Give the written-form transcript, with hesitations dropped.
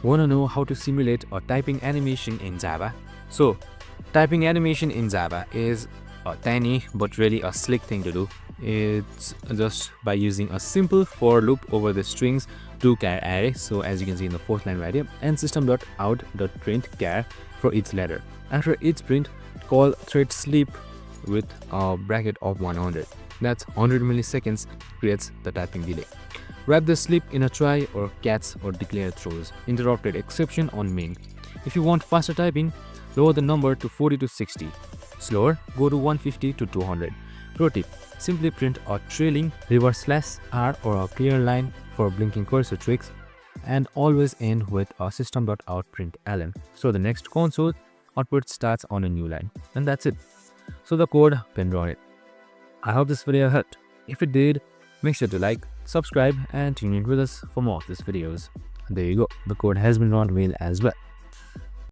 Want to know how to simulate a typing animation in Java? So, typing animation in Java is a tiny but really a slick thing to do. It's just by using a simple for loop over the strings to-char array. So as you can see in the fourth line right here, and system.out.print char for each letter. After each print, call thread sleep with a bracket of 100. That's 100 milliseconds creates the typing delay. Wrap the sleep in a try or catch or declare throws. Interrupted exception on main. If you want faster typing, lower the number to 40 to 60. Slower, go to 150 to 200. Pro tip, simply print a trailing reverse slash R or a clear line for blinking cursor tricks, and always end with a system.out.println. So the next console output starts on a new line. And that's it. So the code can run it. I hope this video helped. If it did, make sure to like, subscribe and tune in with us for more of these videos. There you go, the code has been run well as well.